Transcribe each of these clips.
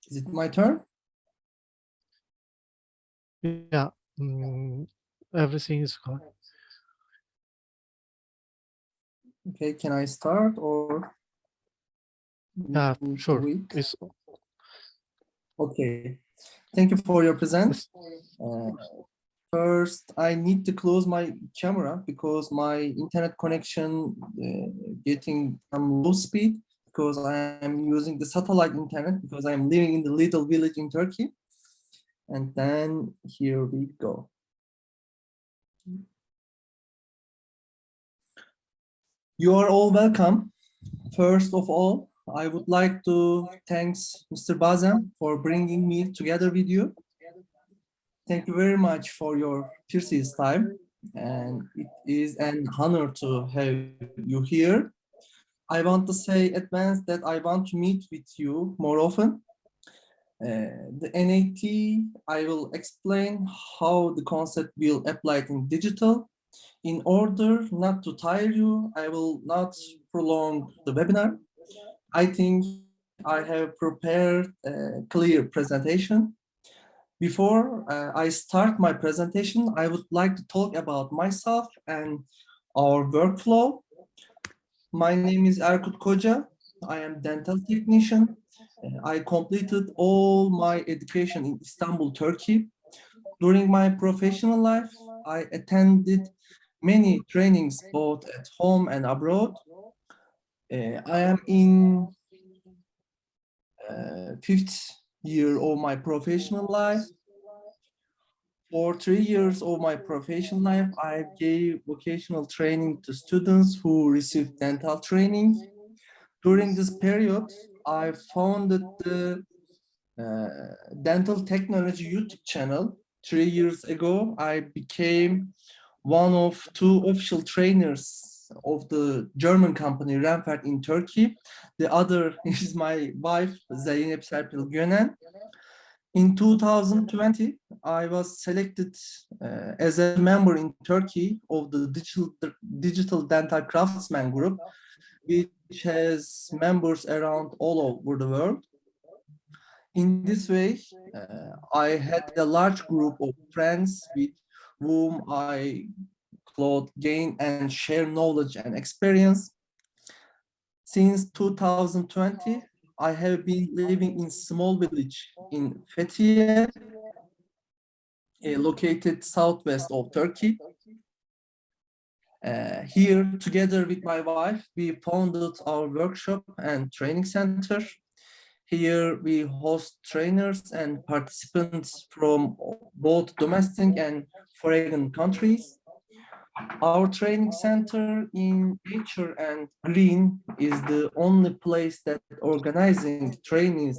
Is it my turn? Yeah, everything is good. Okay, can I start or? Yeah, sure. Wait. It's, Okay, thank you for your presence. Uh, First, I need to close my camera because my internet connection getting some low speed because I am using the satellite internet because I am living in the little village in Turkey. And then here we go. You are all welcome. First of all, I would like to thank Mr. Bazem for bringing me together with you. Thank you very much for your precious time, and it is an honor to have you here. I want to say advance that I want to meet with you more often. The NAT, I will explain how the concept will apply in digital. In order not to tire you, I will not prolong the webinar. I think I have prepared a clear presentation. Before I start my presentation, I would like to talk about myself and our workflow. My name is Erkut Koca. I am dental technician. I completed all my education in Istanbul, Turkey. During my professional life, I attended many trainings both at home and abroad. I am in fifth year of my professional life. For 3 years of my professional life, I gave vocational training to students who received dental training. During this period, I founded the dental technology YouTube channel. 3 years ago, I became one of two official trainers of the German company Remfert in Turkey. The other is my wife, Zeynep Serpil Gönen. In 2020, I was selected as a member in Turkey of the Digital Dental Craftsman Group, which has members around all over the world. In this way, I had a large group of friends with whom I could gain and share knowledge and experience. Since 2020, I have been living in small village in Fethiye, located southwest of Turkey. Here, together with my wife, we founded our workshop and training center. Here, we host trainers and participants from both domestic and foreign countries. Our training center in nature and green is the only place that organizing trainings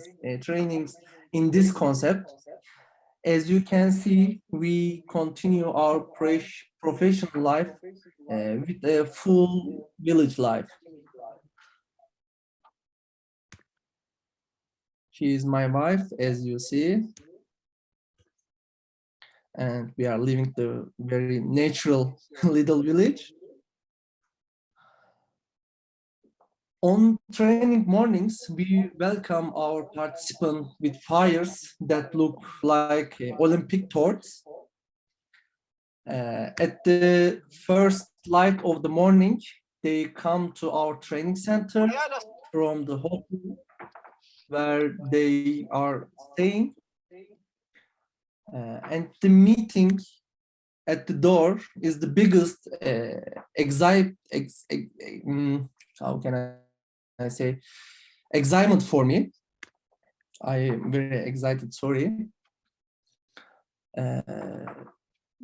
in this concept. As you can see, we continue our professional life with a full village life. She is my wife, as you see, and we are living the very natural little village. On training mornings, we welcome our participants with fires that look like Olympic torches. At the first light of the morning, they come to our training center from the hotel where they are staying. And the meeting at the door is the biggest how can I say, excitement for me. I am very excited, sorry.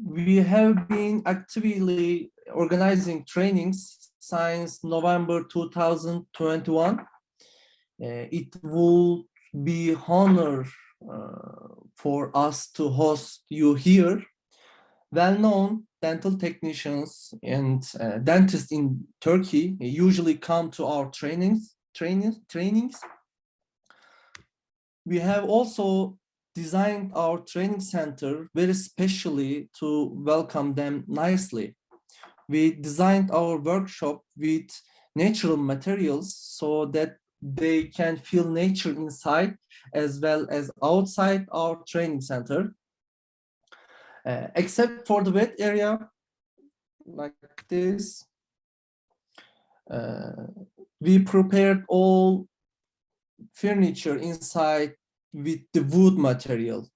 We have been actively organizing trainings since November 2021. It will be honor for us to host you here. Well-known dental technicians and dentists in Turkey usually come to our trainings. We have also designed our training center very specially to welcome them nicely. We designed our workshop with natural materials so that they can feel nature inside as well as outside our training center. Except for the wet area, like this, we prepared all furniture inside with the wood material.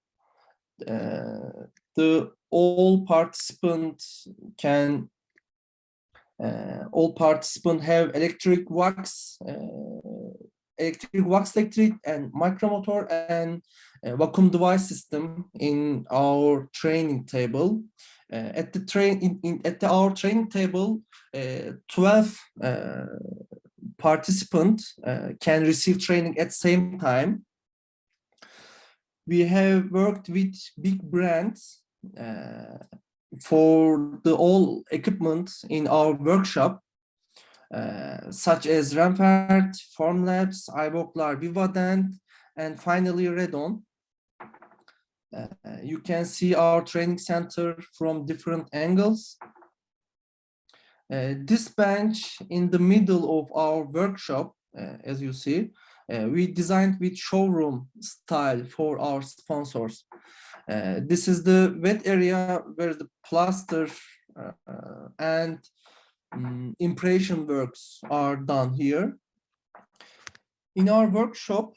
All participants have electric wax electric and micromotor and vacuum device system in our training table. At our training table, 12 participants can receive training at the same time. We have worked with big brands for all equipment in our workshop, such as Ramfert, Formlabs, iVoclar, Vivadent, and finally Redon. You can see our training center from different angles. This bench in the middle of our workshop, as you see, we designed with showroom style for our sponsors. This is the wet area where the plaster and impression works are done here. In our workshop,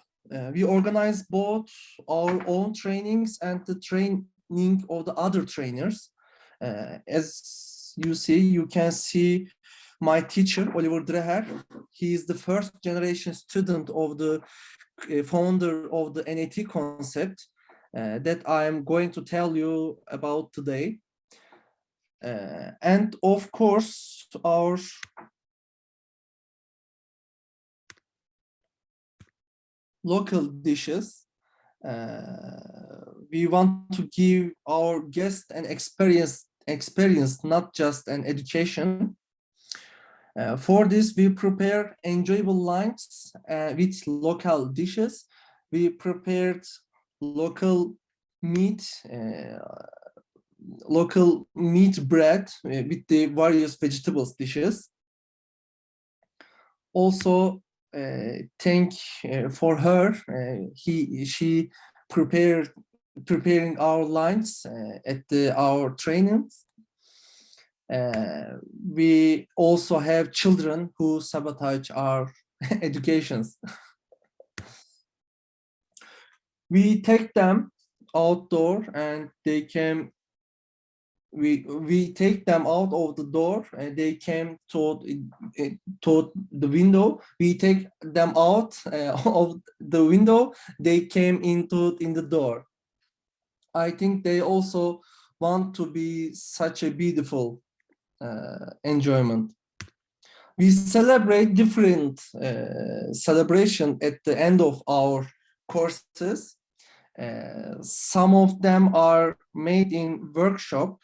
we organize both our own trainings and the training of the other trainers. As you see, you can see my teacher, Oliver Dreher. He is the first generation student of the founder of the NAT concept that I am going to tell you about today. And of course, our local dishes. We want to give our guests an experience, not just an education. For this, we prepare enjoyable lunches with local dishes. We prepared local meat bread with the various vegetables dishes. Also, thank for her. She preparing our lunch at our trainings. We also have children who sabotage our educations. We take them outdoor and they came. We take them out of the door and they came toward the window. We take them out of the window. They came in the door. I think they also want to be such a beautiful enjoyment. We celebrate different celebration at the end of our courses. Some of them are made in workshop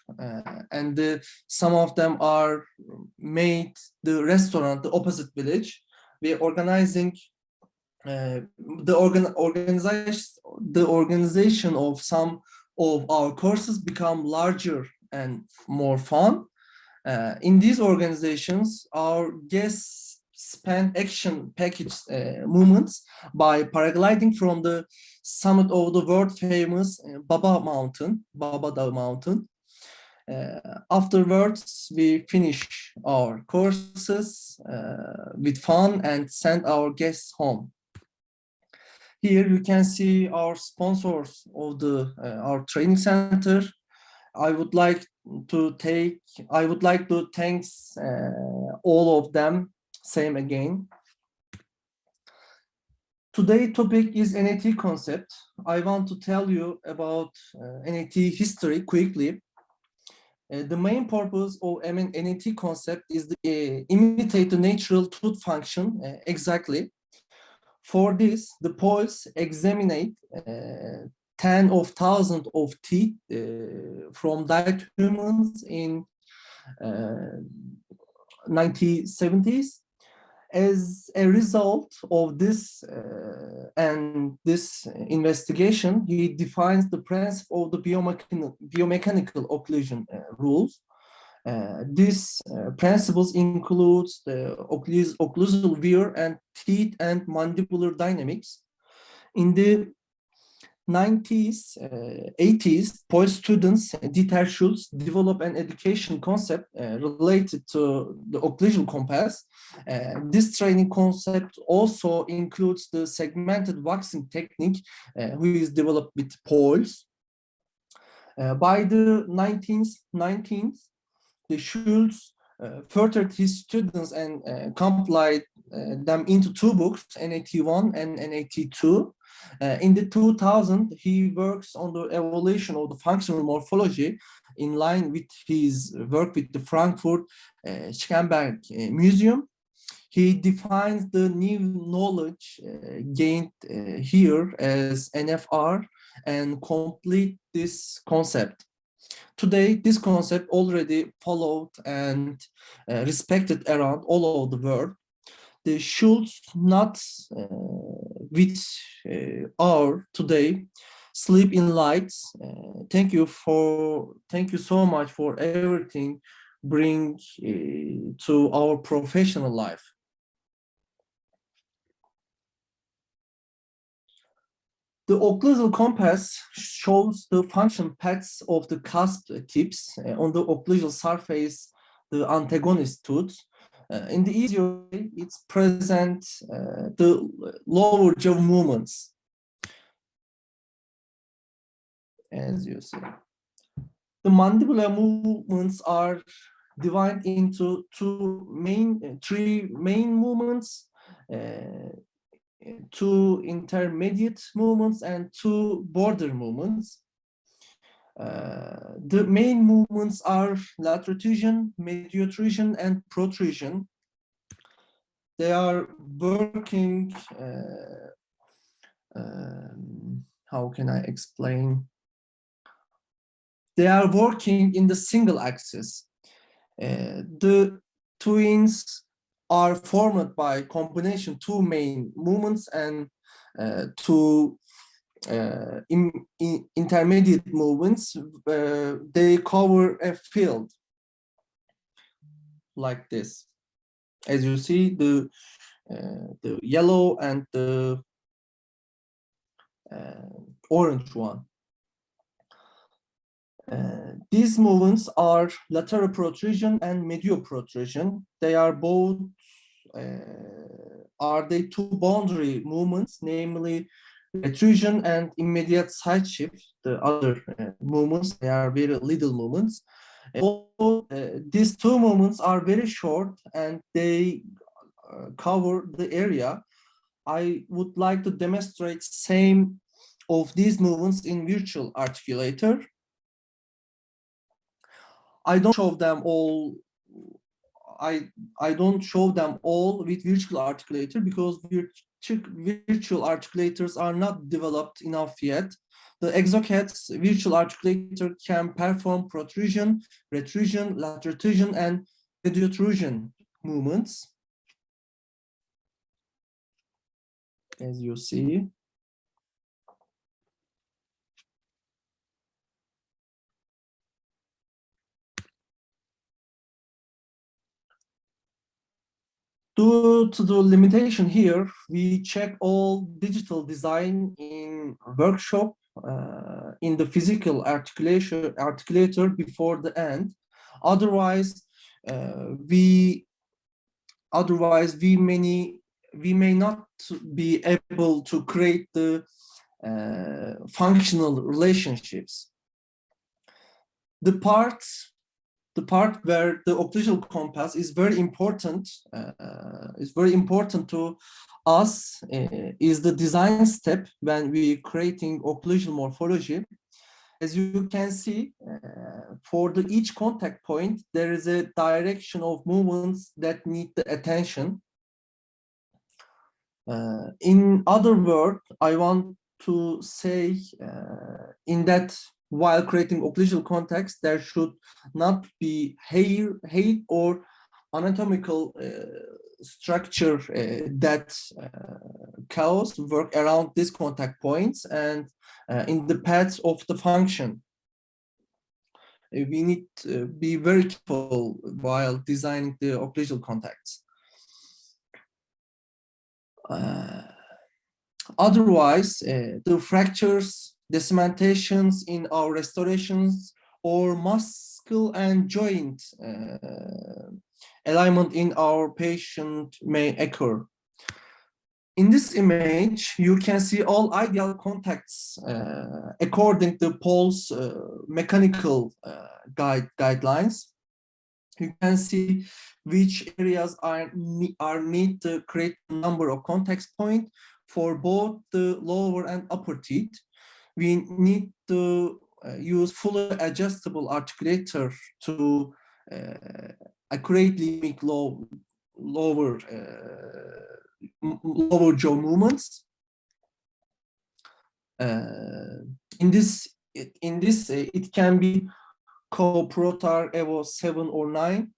and some of them are made the restaurant, the opposite village. We are organizing the organization of some of our courses become larger and more fun. In these organizations, our guests spend action package moments by paragliding from the summit of the world famous Baba Dağ Mountain. Afterwards, we finish our courses with fun and send our guests home. Here you can see our sponsors of our training center. I would like to thank all of them. Same again. Today's topic is NAT concept. I want to tell you about NAT history quickly. The main purpose of NAT concept is to imitate the natural tooth function exactly. For this, the poets examine 10 of thousands of teeth from died humans in 1970s. As a result of this investigation, he defines the principle of the biomechanical occlusion rules. These principles includes the occlusal wear and teeth and mandibular dynamics. In the 90s, 80s, Polish students, Dieter Schulz, developed an education concept related to the occlusal compass. This training concept also includes the segmented waxing technique, which is developed with Poles. By the 1990s, the Schulz furthered his students and compiled them into two books, NAT1 and NAT2. In the 2000, he works on the evolution of the functional morphology in line with his work with the Frankfurt Schickenberg Museum. He defines the new knowledge gained here as NFR and complete this concept. Today, this concept already followed and respected around all over the world. The Schulz knots which are today sleep in lights. Thank you so much for everything bring to our professional life. The occlusal compass shows the function paths of the cusp tips on the occlusal surface, the antagonist tooth. In the easier way, it presents the lower jaw movements, as you see. The mandibular movements are divided into three main movements, two intermediate movements and two border movements. The main movements are laterotrusion, mediotrusion, and protrusion. They are working, how can I explain? They are working in the single axis. The twins are formed by combination two main movements and two intermediate movements. They cover a field like this. As you see, the yellow and the orange one. These movements are lateral protrusion and medial protrusion. They are both two boundary movements, namely retrusion and immediate side shift. The other movements, they are very little movements. These two movements are very short and they cover the area. I would like to demonstrate same of these movements in virtual articulator. I don't show them all. I don't show them all with virtual articulator because virtual articulators are not developed enough yet. The ExoCAD's virtual articulator can perform protrusion, retrusion, laterotrusion, and mediotrusion movements, as you see. Due to the limitation here, we check all digital design in workshop in the physical articulator before the end. Otherwise, we may not be able to create the functional relationships. The part where the occlusal compass is very important to us is the design step when we creating occlusal morphology. As you can see, for each contact point, there is a direction of movements that need the attention. In other words, I want to say in that while creating occlusal context, there should not be hair or anatomical structure that cause work around these contact points and in the paths of the function. we need to be very careful while designing the occlusal contacts. Otherwise, the fractures, decimentations in our restorations, or muscle and joint alignment in our patient may occur. In this image, you can see all ideal contacts according to Paul's mechanical guidelines. You can see which areas are need to create a number of contact points for both the lower and upper teeth. We need to use fully adjustable articulator to accurately make lower jaw movements. In this, it can be Co-Protar Evo 7 or 9,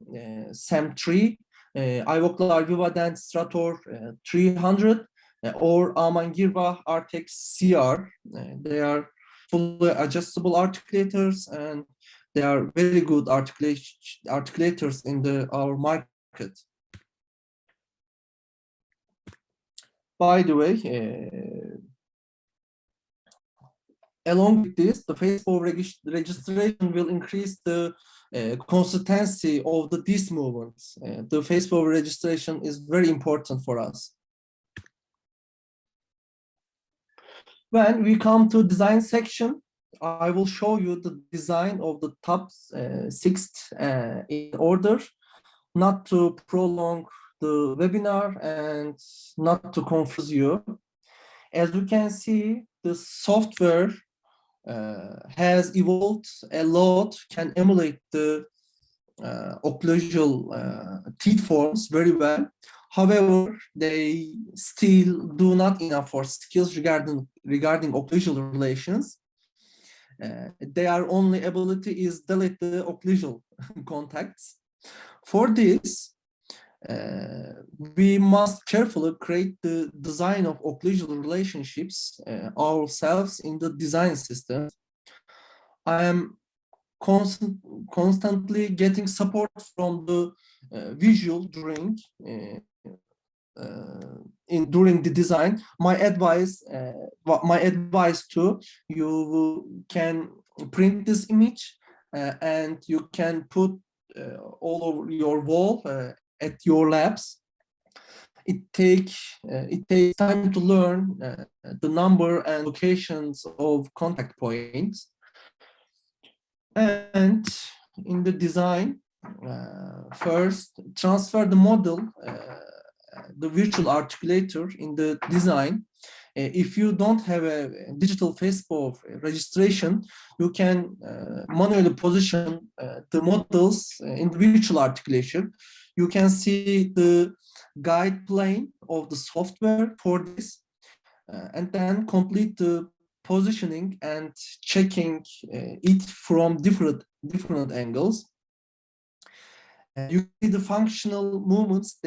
SAM3, Ivoclar Vivadent Strator 300, or Amangirba Artex CR. They are fully adjustable articulators, and they are very good articulators in our market. By the way, along with this, the Facebook registration will increase the consistency of these movements. The Facebook registration is very important for us. When we come to design section, I will show you the design of the top 6 in order, not to prolong the webinar and not to confuse you. As you can see, the software has evolved a lot, can emulate the occlusal teeth forms very well. However, they still do not enough for skills regarding occlusal relations. Their only ability is delete the occlusal contacts. For this, we must carefully create the design of occlusal relationships ourselves in the design system. I am constantly getting support from the visual during the design. My advice to you can print this image and you can put all over your wall at your labs. It takes time to learn the number and locations of contact points. And in the design, first transfer the model, the virtual articulator in the design. If you don't have a digital Facebook registration, you can manually position the models in the virtual articulation. You can see the guide plane of the software for this, and then complete the positioning and checking it from different angles. You see the functional movements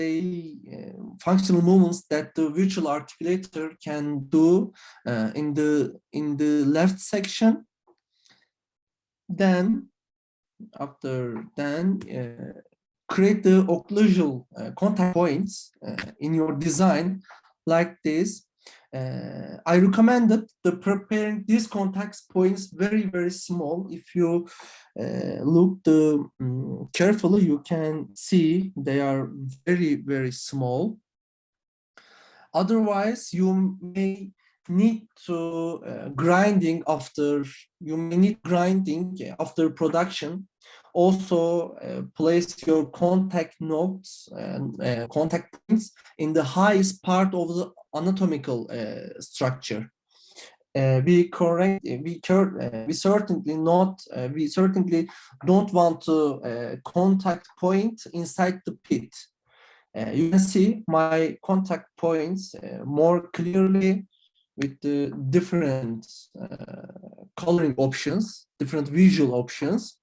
that the virtual articulator can do in the left section. Then create the occlusal contact points in your design like this. I recommended preparing these contact points very small. If you look carefully, you can see they are very small. Otherwise, you may need to grinding after production. Also, place your contact nodes and contact points in the highest part of the anatomical structure. We certainly don't want to contact point inside the pit. You can see my contact points more clearly with the different coloring options, different visual options.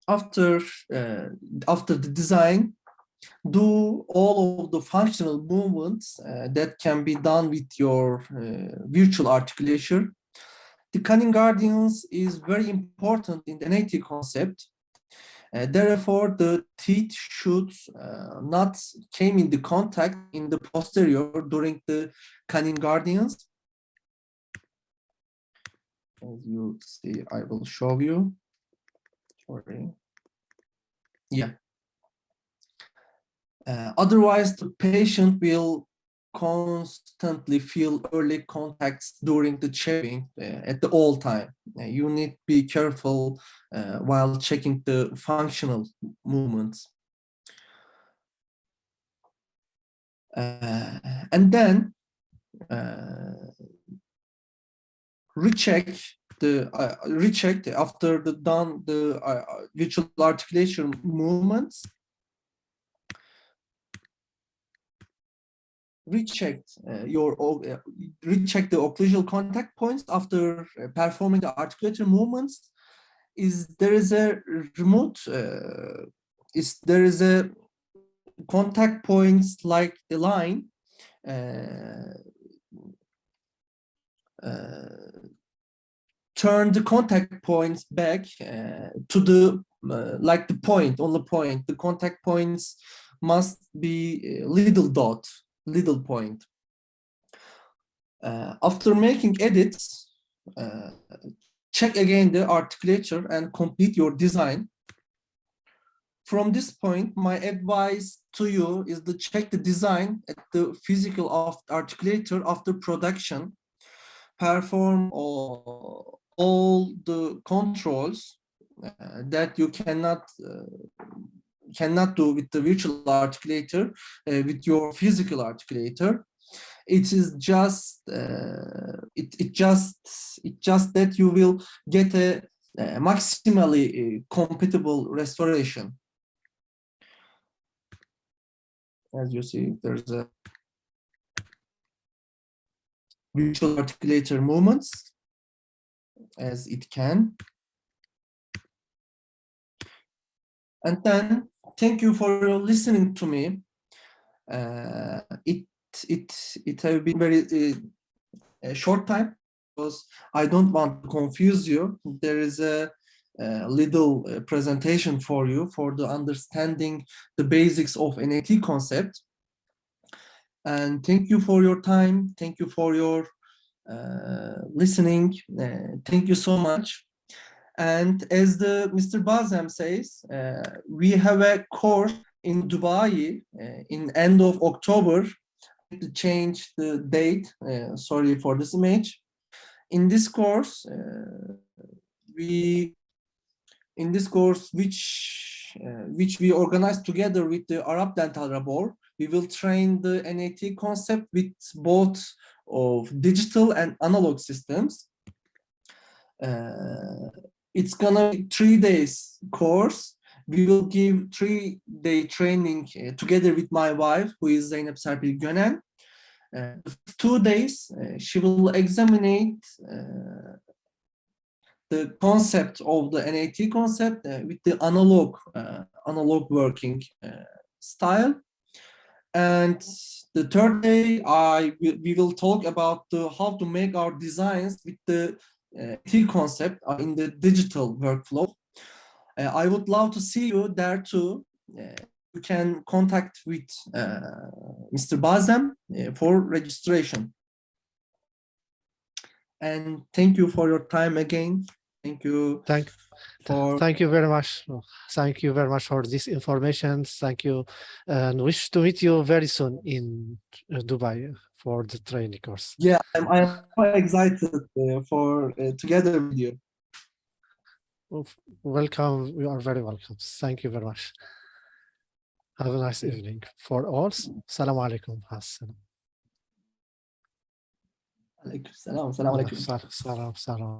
After the design, do all of the functional movements that can be done with your virtual articulation. the cunning guardians is very important in the NAT concept. Therefore, the teeth should not came in the contact in the posterior during the cunning guardians. As you see, I will show you. Sorry. Yeah. Otherwise, the patient will constantly feel early contacts during the chewing at the all time. You need to be careful while checking the functional movements. And then recheck after the done the visual articulation movements. Recheck the occlusal contact points after performing the articulatory movements. There is a contact points like the line turn the contact points back to the like the point on the point. The contact points must be little dot, little point. After making edits, check again the articulator and complete your design. From this point, my advice to you is to check the design at the physical of the articulator after production. Perform all the controls that you cannot do with the virtual articulator with your physical articulator. It is just that you will get a maximally compatible restoration. As you see, there's a virtual articulator movements as it can. And then thank you for listening to me. It have been very a short time because I don't want to confuse you. There is a little presentation for you for the understanding the basics of NAT concept. And thank you for your time. Thank you for your listening. Thank you so much. And as Mr. Bazem says, we have a course in Dubai in end of October. To change the date. Sorry for this image. In this course, which we organized together with the Arab Dental Labor, we will train the NAT concept with both of digital and analog systems. It's gonna be 3 days course. We will give 3-day training together with my wife, who is Zeynep Serpil Gönen. 2 days, she will examine the concept of the NAT concept with the analog working style. And the 3rd day, we will talk about how to make our designs with the NAT concept in the digital workflow. I would love to see you there too. You can contact with Mr. Bazem for registration. And thank you for your time again. Thank you. Thank you very much. Thank you very much for this information. Thank you, and wish to meet you very soon in Dubai for the training course. Yeah, I'm quite excited for together with you. Welcome. You are very welcome. Thank you very much. Have a nice evening for all. Assalamu alaikum. Salam alaikum. Salam.